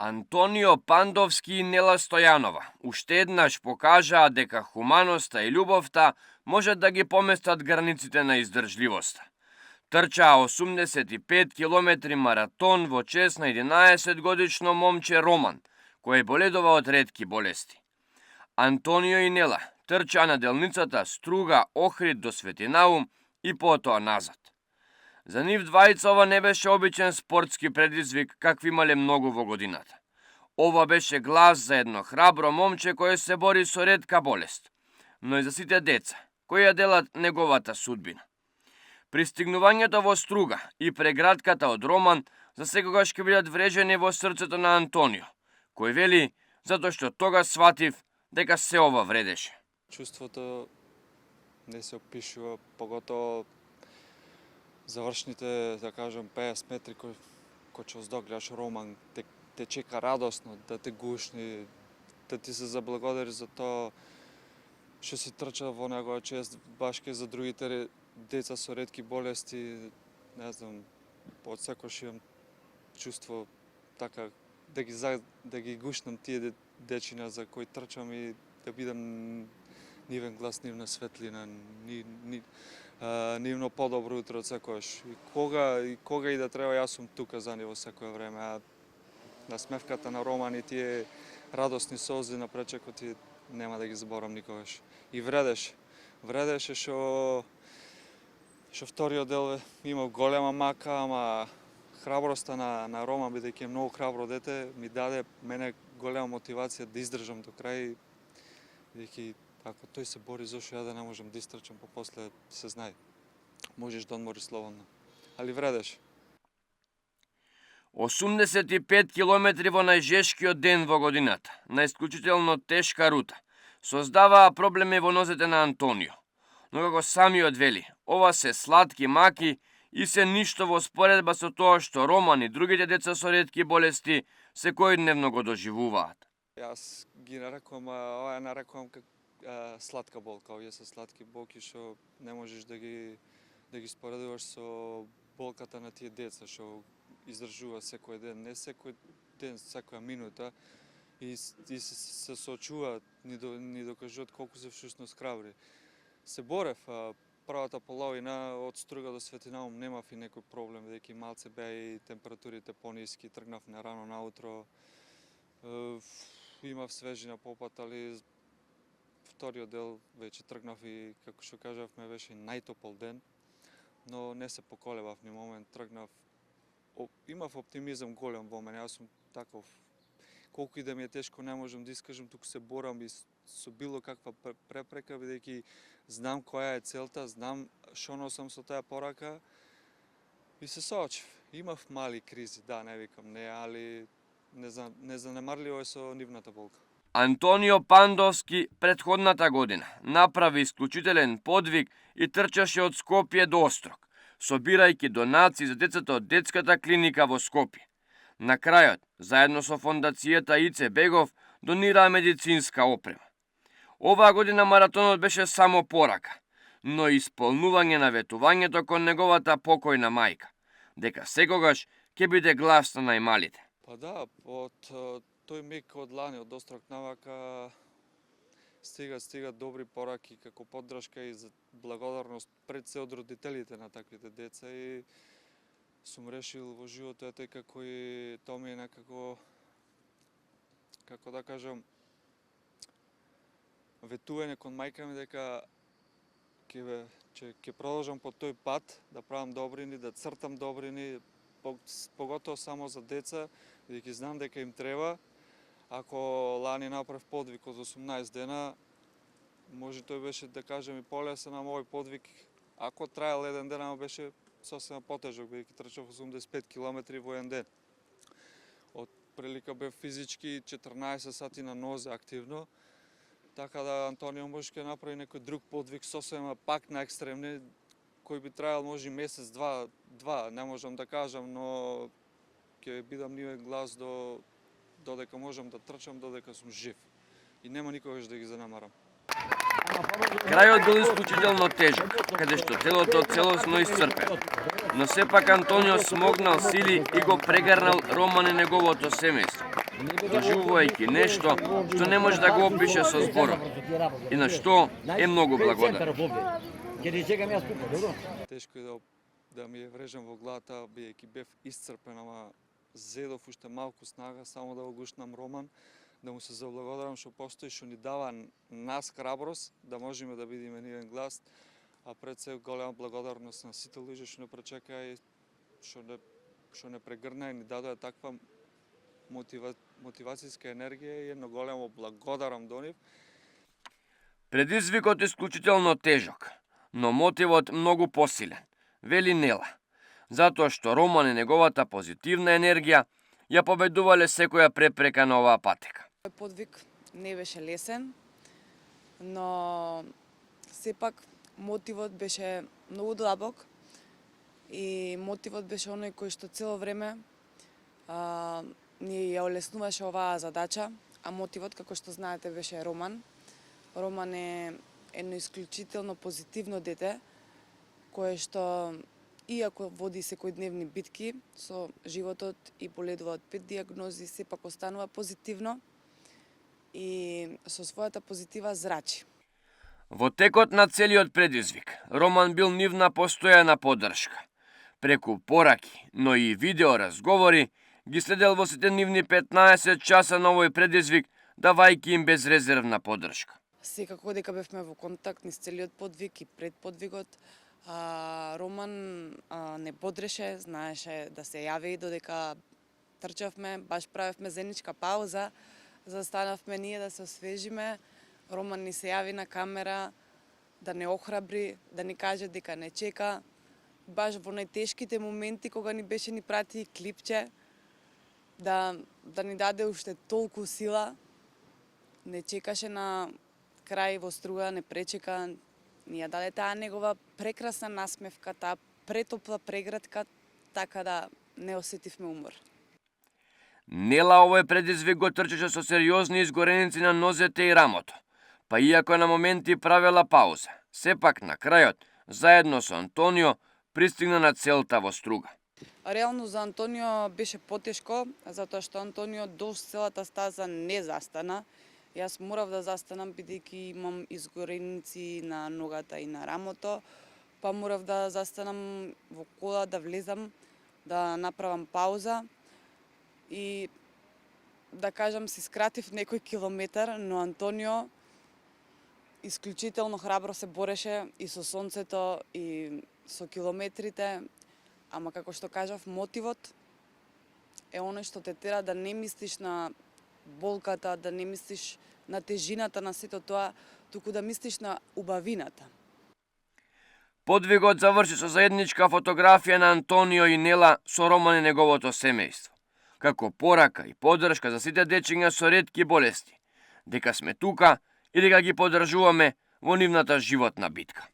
Антонио Пандовски и Нела Стојанова уште еднаш покажаа дека хуманоста и љубовта можат да ги поместат границите на издржливоста. Трчаа 85 километри маратон во чест на 11-годишно момче Роман, кој боледува од ретки болести. Антонио и Нела трчаа на делницата Струга-Охрид до Светинаум и потоа назад. За нив двајца ова не беше обичен спортски предизвик какви имале многу во годината. Ова беше глас за едно храбро момче кое се бори со ретка болест, но и за сите деца кои ја делат неговата судбина. Пристигнувањето во Струга и преградката од Роман засекогаш ќе бидат врежени во срцето на Антонио, кој вели затоа што тогаш сватив дека се ова вредеше. Чувството не се опишува, поготово завршните, да кажем, 50 метри кој ќе оздогледаш Роман, те чека радосно, да те гушни, да ти се заблагодари за тоа што си трчал во негова чест, баш ке за другите деца со ретки болести, не знам, од секојаш имам чувство така да ги гушнам тие дечина за кои трчам и да бидам нивен глас, нивна светлина, нивно подобро утро од секојаш. И кога и да треба, јас сум тука за него секое време. А насмевката на Роман и тие радосни солзи на пречекот и нема да ги заборам никогаш. И вредеше што вториот дел имав голема мака, ама храброста на Роман, бидејќи е многу храбро дете, ми даде мене голема мотивација да издржам до крај, бидејќи ако тој се бори, зошто ја да не можам да истрчам, после се знае. Можеш да одмориш слободно. Али вредеше. 85 километри во најжешкиот ден во годината, на исклучително тешка рута, создаваа проблеми во нозете на Антонио. Но како самиот вели, ова се сладки маки и се ништо во споредба со тоа што Роман и другите деца со ретки болести секојдневно го доживуваат. Јас ги нарекувам, ова ја нарекувам сладка болка. Овие се сладки болки што не можеш да ги споредуваш со болката на тие деца што издржува секој ден, не секој ден, секоја минута и се соочуваат, ни докажуваат колку се всушност храбри. Се борев, првата половина од Струга до Светинаум немав и некој проблем, бидејќи малце беа и температурите пониски, тргнав на рано наутро, имав свежина попат, али вториот дел веќе тргнав и, како што кажавме, беше најтопол ден, но не се поколебав ни момент, тргнав. Имав оптимизам голем во мене, јас сум таков. Колку и да ми е тешко, не можам да искажам, туку се борам и со било каква препрека, бидејќи знам која е целта, знам што носам со таа порака и се соочив. Имав мали кризи, да, не викам не, али незанемарливо е со нивната болка. Антонио Пандовски претходната година направи исклучителен подвиг и трчаше од Скопје до Острог, собирајќи донации за децата од детската клиника во Скопје. На крајот, заедно со фондацијата Ице Бегов, донираа медицинска опрема. Оваа година маратонот беше само порака, но и исполнување на ветувањето кон неговата покојна мајка, дека секогаш ќе биде глас на најмалите. Па да, од тој миг од лани, од Острог навака, стига добри пораки како поддршка и за благодарност пред се од родителите на таквите деца и сум решил во животот како и тоа ми е некако, како да кажам, ветување кон мајка ми дека ќе продолжам по тој пат, да правам добрини, да цртам добрини, поготово само за деца, бидејќи знам дека им треба. Ако лани направив подвиг од 18 дена, може тој беше, да кажем, и полесен, ама овој подвиг, ако траел еден ден, ама беше сосема потежок, бидејќи трчав 85 километри во еден ден. Од прилика бев физички 14 сати на нозе активно, така да Антонио може ќе направи некој друг подвиг сосема пак на екстремни, кој би траел може месец, два, не можам да кажам, но ќе бидам нивен глас додека можам да трчам, додека сум жив. И нема никогаш да ги занемарам. Крајот бил исклучително тежок, каде што телото целосно исцрпено. Но сепак Антонио смогнал сили и го прегрнал Роман и неговото семејство. доживувајќи нешто што не може да го опише со зборови и на што е многу благодарен. Тешко е да ми ја врежам во главата, бидејќи бев исцрпен, ама зедов уште малку снага само да го гушнам Роман, да му се заблагодарам што постои, што ни дава нас храброст да можеме да бидеме нивен глас, а пред се голема благодарност на сите луѓе што не пречекаа и што не прегрна и ни дадоа таква мотивацијска енергија и едно големо благодарам до нив. Предизвикот е исклучително тежок, но мотивот многу посилен, вели Нела, затоа што Роман и неговата позитивна енергија ја победувале секоја препрека на оваа патека. Подвиг не беше лесен, но сепак мотивот беше многу длабок и мотивот беше оној кој што цело време ни ја олеснуваше оваа задача, а мотивот, како што знаете, беше Роман. Роман е едно исклучително позитивно дете, кое што, иако води секојдневни битки со животот и боледува од 5 диагнози, сепак останува позитивно и со својата позитива зрачи. Во текот на целиот предизвик, Роман бил нивна постојана поддршка. Преку пораки, но и видео разговори, ги следел во сите нивни 15 часа на овој предизвик, давајќи им безрезервна поддршка. Секако дека бевме во контакт низ целиот подвиг и пред подвигот. Роман не подреше, знаеше да се јави, додека трчавме, баш правевме заедничка пауза, застанавме ние да се освежиме. Роман ни се јави на камера да не охрабри, да ни каже дека не чека. Баш во најтешките моменти кога ни беше ни прати клипче, да ни даде уште толку сила. Не чекаше на крај во струја, не пречека, ни ја даде таа негова прекрасна насмевка, таа претопла прегратка, така да не осетивме умор. Нела овој предизвик го трчеше со сериозни изгореници на нозете и рамото, па иако на моменти правела пауза, сепак на крајот, заедно со Антонио, пристигна на целта во струга. Реално за Антонио беше потешко, затоа што Антонио долж целата стаза не застана. Јас морав да застанам, бидејќи имам изгореници на ногата и на рамото, па морав да застанам во кола, да влезам, да направам пауза и да кажам си скратив некој километар, но Антонио исклучително храбро се бореше и со сонцето и со километрите, ама како што кажав, мотивот е оној што те тера да не мислиш на болката, да не мислиш на тежината на сето тоа, туку да мислиш на убавината. Подвигот заврши со заедничка фотографија на Антонио и Нела со Роман и неговото семејство, како порака и поддршка за сите дечиња со ретки болести, дека сме тука и дека ги поддржуваме во нивната животна битка.